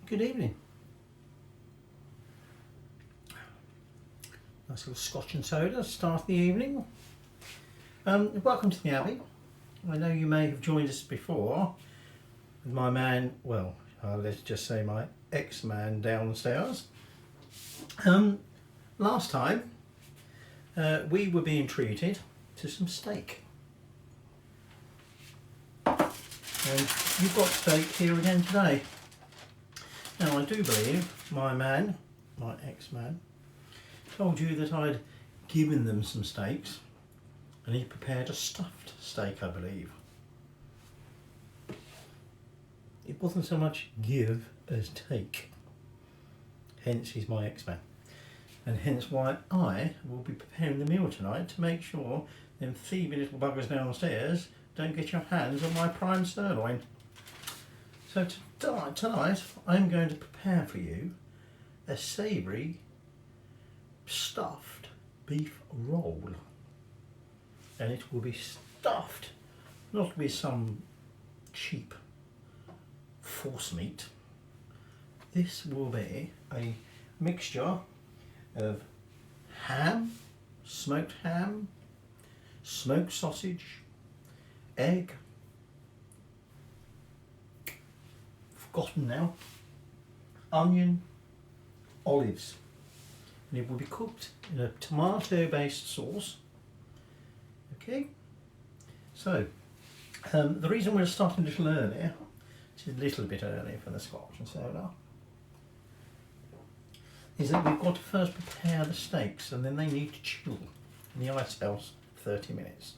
Good evening. Nice little scotch and soda to start the evening. Welcome to the Abbey. I know you may have joined us before with my man, well, let's just say my ex-man downstairs. Last time we were being treated to some steak. And you've got steak here again today. Now I do believe my ex-man, told you that I'd given them some steaks and he prepared a stuffed steak, I believe. It wasn't so much give as take. Hence he's my ex-man. And hence why I will be preparing the meal tonight to make sure them thieving little buggers downstairs don't get your hands on my prime sirloin. So tonight I'm going to prepare for you a savoury stuffed beef roll. And it will be stuffed, not with some cheap force meat. This will be a mixture of ham, smoked sausage, egg, forgotten now, onion, olives, and it will be cooked in a tomato based sauce. Okay, so the reason we're starting a little earlier, it's a little bit early for the scotch and soda, is that we've got to first prepare the steaks and then they need to chill in the ice house for 30 minutes.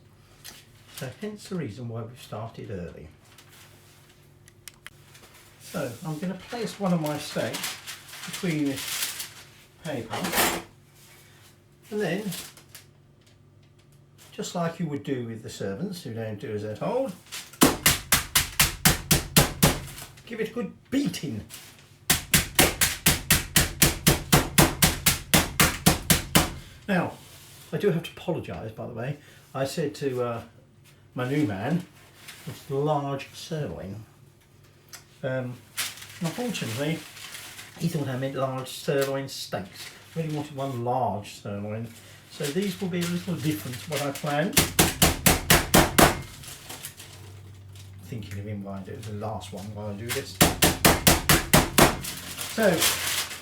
So hence the reason why we've started early. So I'm going to place one of my steaks between this paper and then, just like you would do with the servants who don't do as they're told, give it a good beating. Now, I do have to apologise, by the way. I said to my new man, it's large sirloin. Unfortunately, he thought I meant large sirloin steaks. I really wanted one large sirloin. So these will be a little different to what I planned. Thinking of him while I do the last one while I do this. So,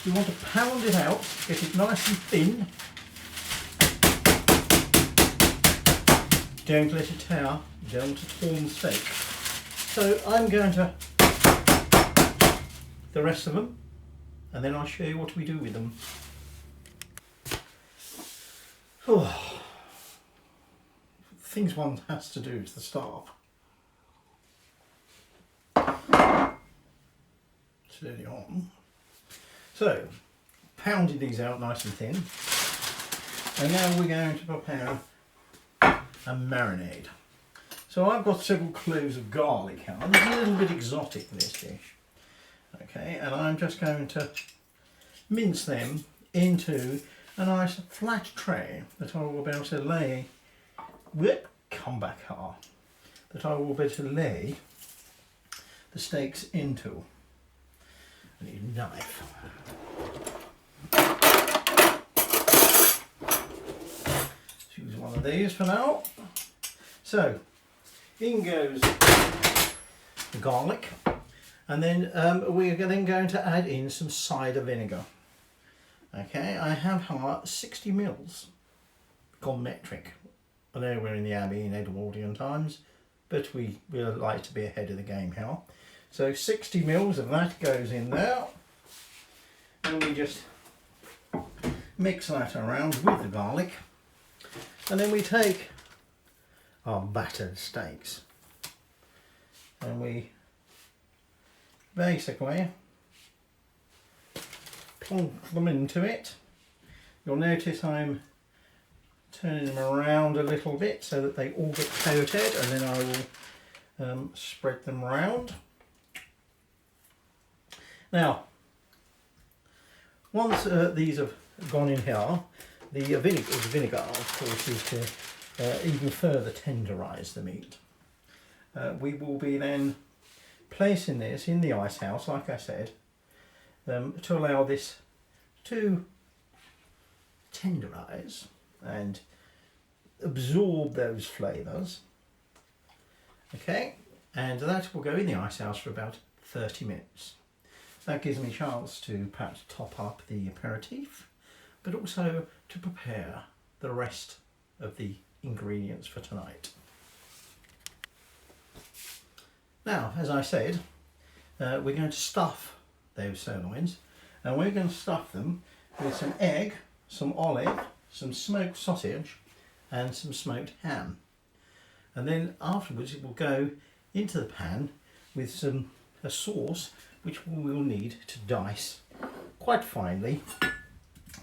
you want to pound it out, get it nice and thin. Don't let it tear, you don't want to torn the steak. So I'm going to the rest of them and then I'll show you what we do with them. Oh, things one has to do to the start. It's early on. So, pounded these out nice and thin. And now we're going to prepare a marinade. So I've got several cloves of garlic here. It's a little bit exotic for this dish. Okay, and I'm just going to mince them into a nice flat tray that I will be able to lay, that I will be able to lay the steaks into. I need a knife. Let's use one of these for now. So, in goes the garlic, and then we're then going to add in some cider vinegar. Okay, I have 60 mils, gone metric. I know we're in the Abbey in Edwardian times, but we like to be ahead of the game here. So 60 mils of that goes in there, and we just mix that around with the garlic, and then we take our battered steaks and we basically plonk them into it. You'll notice I'm turning them around a little bit so that they all get coated, and then I will spread them around. Now, once these have gone in here, the vinegar of course is to even further tenderise the meat. We will be then placing this in the ice house, like I said, to allow this to tenderize and absorb those flavours. Okay, and that will go in the ice house for about 30 minutes. That gives me a chance to perhaps top up the aperitif, but also to prepare the rest of the ingredients for tonight. Now, as I said, we're going to stuff those sirloins, and we're going to stuff them with some egg, some olive, some smoked sausage and some smoked ham. And then afterwards it will go into the pan with a sauce which we will need to dice quite finely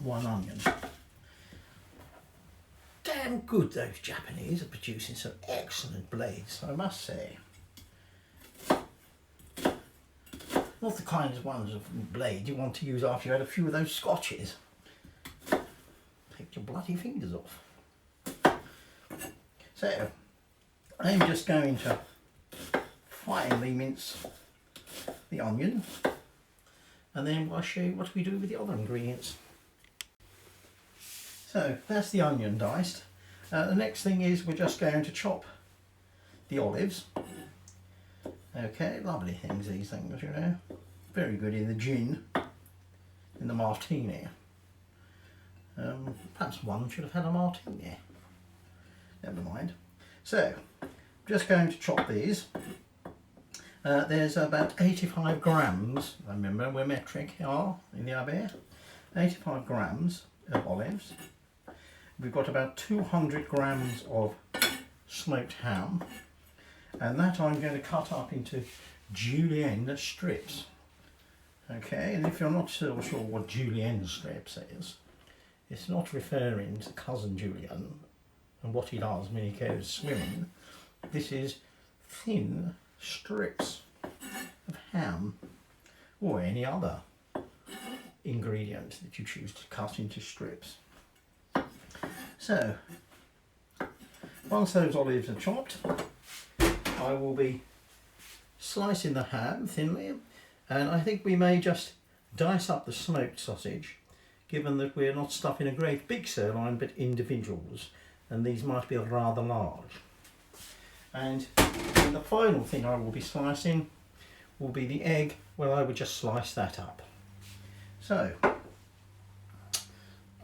1 onion. Damn good those Japanese are producing some excellent blades, I must say. Not the kind of ones of blade you want to use after you had a few of those scotches. Take your bloody fingers off. So, I'm just going to finely mince the onion, and then I'll show you what we do with the other ingredients. So, that's the onion diced. The next thing is we're just going to chop the olives. Okay, lovely things, these things, you know. Very good in the gin, in the martini. Perhaps one should have had a martini. Never mind. So, just going to chop these. There's about 85 grams, remember we're metric here in the Abbey, 85 grams of olives. We've got about 200 grams of smoked ham, and that I'm going to cut up into julienne strips. Okay, and if you're not so sure what julienne strips is, it's not referring to cousin Julian and what he does when he goes swimming. This is thin strips of ham or any other ingredient that you choose to cut into strips. So, once those olives are chopped, I will be slicing the ham thinly, and I think we may just dice up the smoked sausage, given that we're not stuffing a great big sirloin but individuals, and these might be rather large. And then the final thing I will be slicing will be the egg. Well, I would just slice that up. So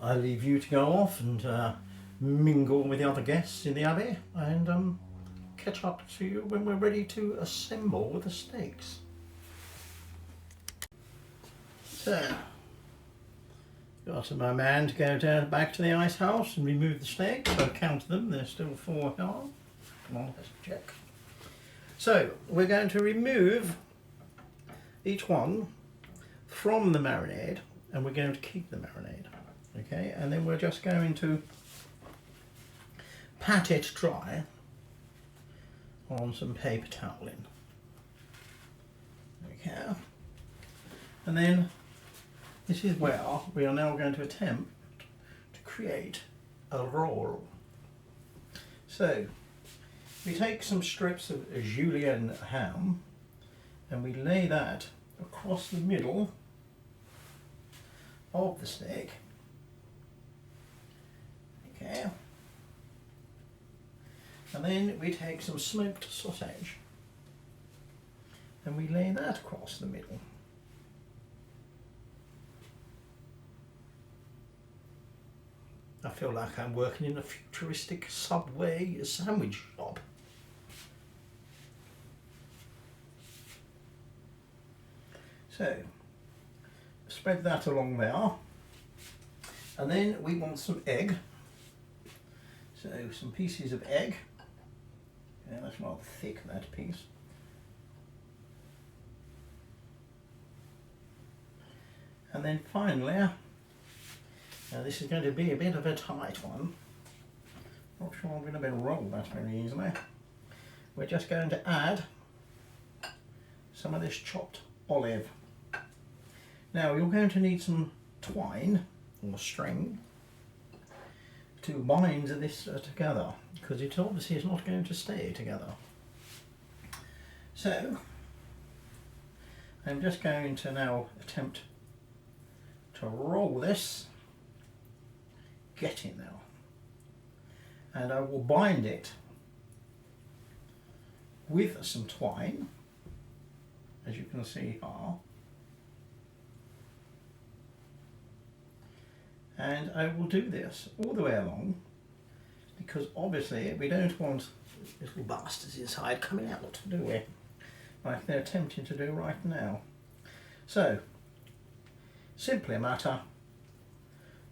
I leave you to go off and mingle with the other guests in the Abbey, and catch up to you when we're ready to assemble the steaks. So, got my man to go down back to the ice house and remove the steaks. So count them, there's still 4 here. Come on, let's check. So, we're going to remove each one from the marinade, and we're going to keep the marinade. Okay, and then we're just going to pat it dry on some paper toweling. Okay, and then this is where we are now going to attempt to create a roll. So we take some strips of julienne ham and we lay that across the middle of the steak. Okay. And then we take some smoked sausage and we lay that across the middle. I feel like I'm working in a futuristic Subway sandwich shop. So, spread that along there. And then we want some egg. So, some pieces of egg. Yeah, that's rather thick, that piece. And then finally, now this is going to be a bit of a tight one. Not sure I'm going to be able to roll that very easily. We're just going to add some of this chopped olive. Now you're going to need some twine or string to bind this together, because it obviously is not going to stay together. So I'm just going to now attempt to roll this, get in now, and I will bind it with some twine, as you can see here, and I will do this all the way along, because obviously we don't want little bastards inside coming out, do we? Like they're attempting to do right now. So, simply a matter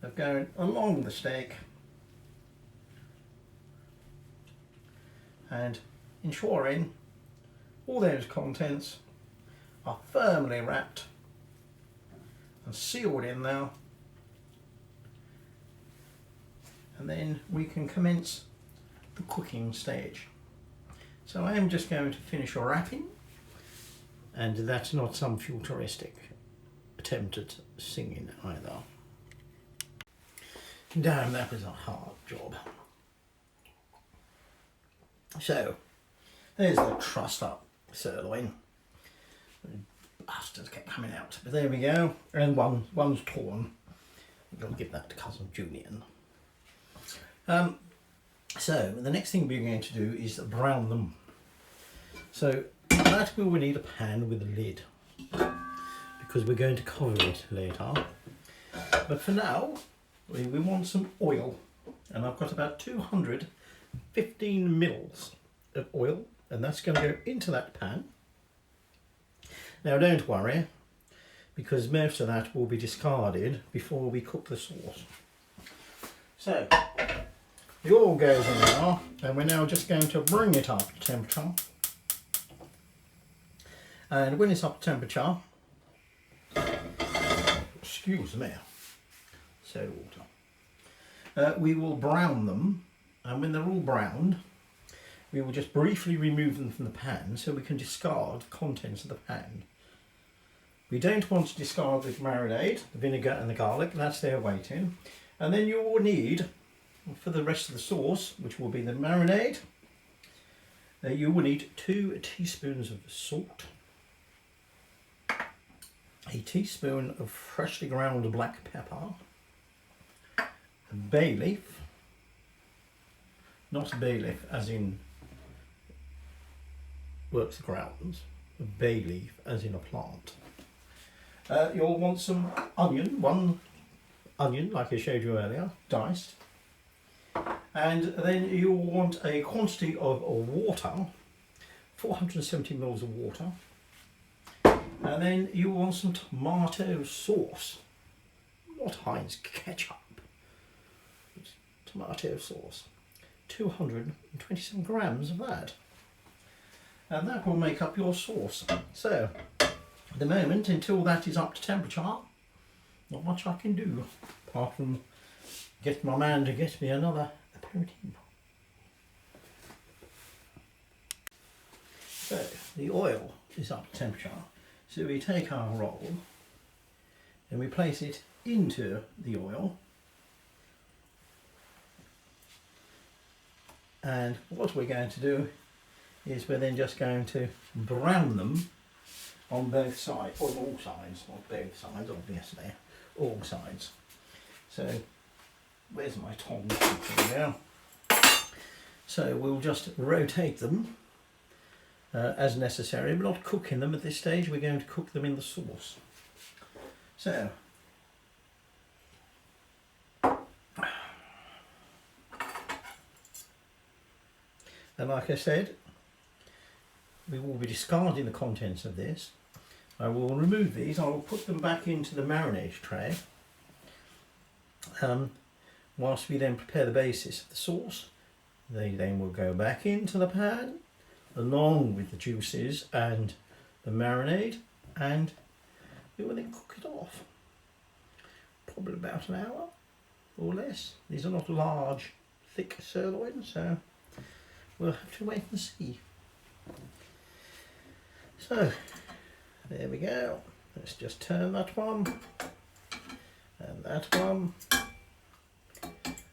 of going along the steak and ensuring all those contents are firmly wrapped and sealed in now, and then we can commence the cooking stage. So I am just going to finish wrapping, and that's not some futuristic attempt at singing either. Damn, that was a hard job. So, there's the trussed up sirloin. Bastards kept coming out, but there we go. And one's torn. I'll give that to cousin Julian. So the next thing we're going to do is brown them. So that we will need a pan with a lid, because we're going to cover it later. But for now, we want some oil, and I've got about 215 mils of oil, and that's going to go into that pan. Now don't worry, because most of that will be discarded before we cook the sauce. So the oil goes in there, and we're now just going to bring it up to temperature. And when it's up to temperature, excuse me, soda water, we will brown them, and when they're all browned, we will just briefly remove them from the pan so we can discard the contents of the pan. We don't want to discard the marinade, the vinegar and the garlic, that's there waiting. And then you will need, for the rest of the sauce, which will be the marinade, you will need 2 teaspoons of salt, a teaspoon of freshly ground black pepper, bay leaf, not bay leaf as in works the grounds, bay leaf as in a plant. You'll want some onion, 1 onion like I showed you earlier, diced. And then you'll want a quantity of water, 470 mils of water. And then you want some tomato sauce, not Heinz ketchup, it's tomato sauce, 227 grams of that. And that will make up your sauce. So, at the moment, until that is up to temperature, not much I can do, apart from get my man to get me another aperitif. So, the oil is up to temperature. So we take our roll and we place it into the oil, and what we're going to do is we're then just going to brown them on both sides, or all sides, not both sides obviously, all sides. So where's my tongs? There we go. So we'll just rotate them as necessary. We're not cooking them at this stage, we're going to cook them in the sauce. So, and like I said, we will be discarding the contents of this. I will remove these, I will put them back into the marinade tray, whilst we then prepare the basis of the sauce. They then will go back into the pan along with the juices and the marinade, and we will then cook it off. Probably about an hour or less. These are not large, thick sirloins, so we'll have to wait and see. So, there we go. Let's just turn that one, and that one,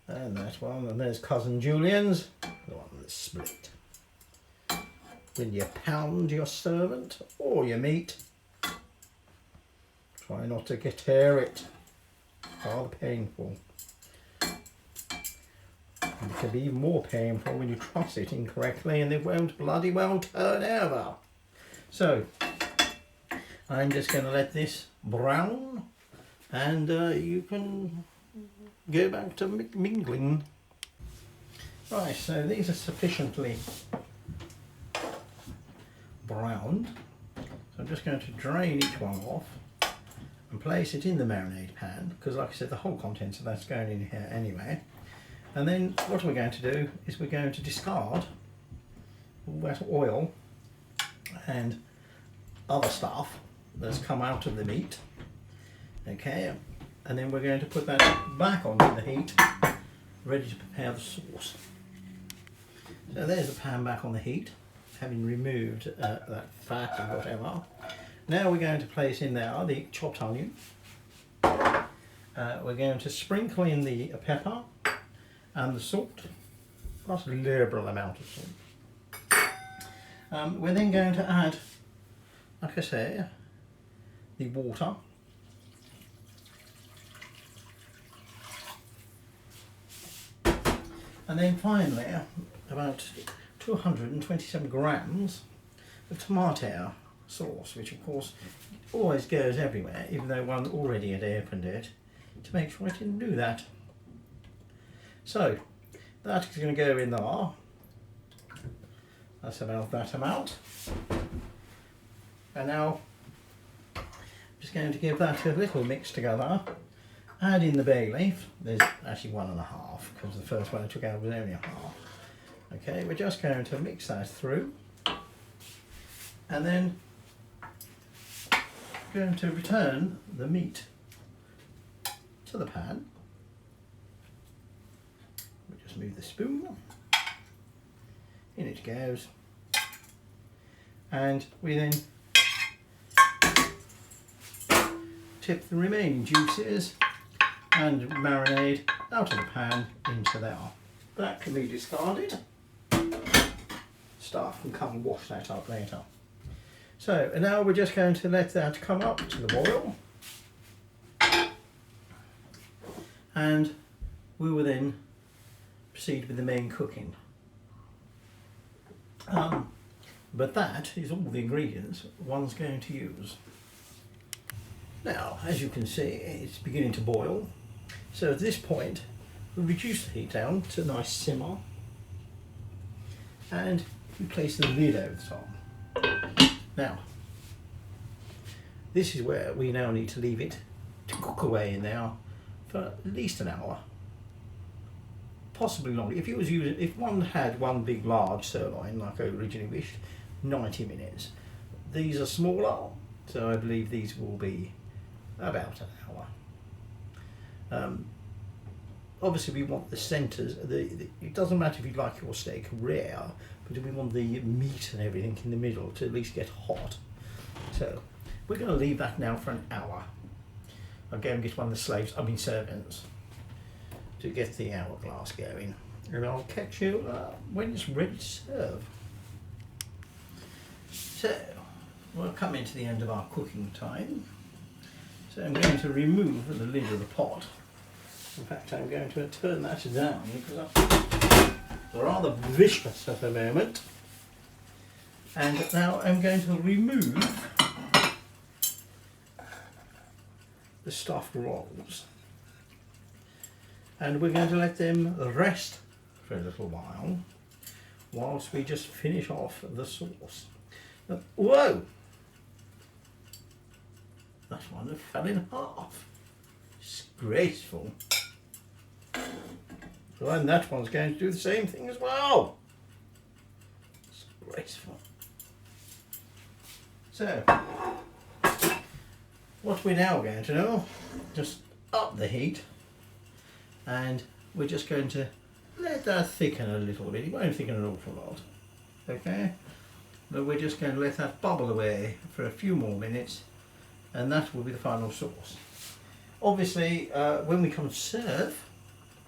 and that one, and there's cousin Julian's, the one that's split. When you pound your servant or your meat, try not to tear it. rather painful. And it can be even more painful when you truss it incorrectly and it won't bloody well turn over. So I'm just going to let this brown, and you can go back to mingling. Right, so these are sufficiently browned. So I'm just going to drain each one off and place it in the marinade pan, because like I said, the whole contents of that's going in here anyway. And then what we're going to do is we're going to discard all that oil and other stuff that's come out of the meat. Okay, and then we're going to put that back onto the heat, ready to prepare the sauce. So there's the pan back on the heat, having removed that fat and whatever. Now we're going to place in there the chopped onion. We're going to sprinkle in the pepper and the salt, plus a liberal amount of salt. We're then going to add, like I say, the water. And then finally, about 227 grams of tomato sauce, which of course always goes everywhere, even though one already had opened it, to make sure it didn't do that. So that is going to go in there. That's about that amount. And now I'm just going to give that a little mix together. Add in the bay leaf. There's actually 1.5, because the first one I took out was only 1/2. Okay, we're just going to mix that through, and then going to return the meat to the pan. We just move the spoon. In it goes. And we then tip the remaining juices and marinade out of the pan into there. That can be discarded. Staff can come and wash that up later. So, and now we're just going to let that come up to the boil. And we will then proceed with the main cooking. But that is all the ingredients one's going to use. Now, as you can see, it's beginning to boil. So at this point, we reduce the heat down to a nice simmer, and we place the lid over the top. Now, this is where we now need to leave it to cook away in there for at least an hour, possibly longer. If one had one big large sirloin like I originally wished, 90 minutes. These are smaller, so I believe these will be about an hour. Obviously we want the centres, it doesn't matter if you like your steak rare, but we want the meat and everything in the middle to at least get hot. So we're going to leave that now for an hour. I'll go and get one of the servants, to get the hourglass going, and I'll catch you when it's ready to serve. So we're coming to the end of our cooking time. So I'm going to remove the lid of the pot. In fact, I'm going to turn that down because I'm rather vicious at the moment. And now I'm going to remove the stuffed rolls. And we're going to let them rest for a little while whilst we just finish off the sauce. Now, whoa! That one that fell in half. Disgraceful. So, and that one's going to do the same thing as well. Disgraceful. So, what we're now going to do, just up the heat, and we're just going to let that thicken a little bit. It won't thicken an awful lot, okay? But we're just going to let that bubble away for a few more minutes, and that will be the final sauce. Obviously, when we come to serve,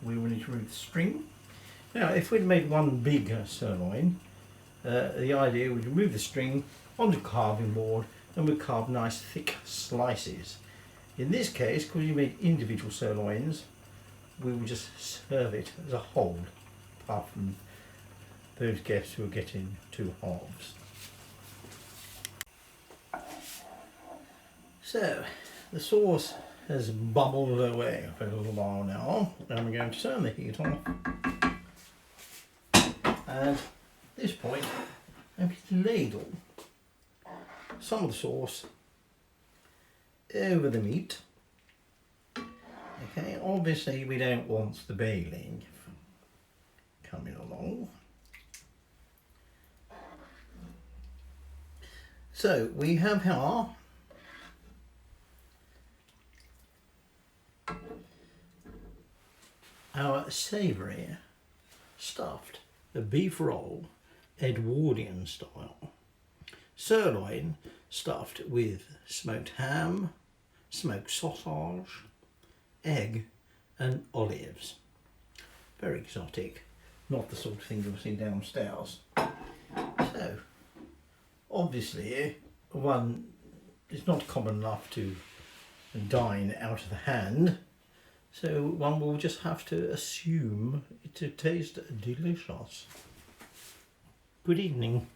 we will need to remove the string. Now, if we'd made one big sirloin, the idea would remove the string onto the carving board, and we'd carve nice thick slices. In this case, because you made individual sirloins, we will just serve it as a whole, apart from those guests who are getting 2 halves. So, the sauce has bubbled away for a little while now, and we're going to turn the heat off. And at this point, I'm going to ladle some of the sauce over the meat. Okay, obviously we don't want the baling coming along. So we have here our savoury stuffed beef roll, Edwardian style. Sirloin stuffed with smoked ham, smoked sausage, egg and olives. Very exotic, not the sort of thing you'll see downstairs. So, obviously, it's not common enough to dine out of the hand, so one will just have to assume it to taste delicious. Good evening.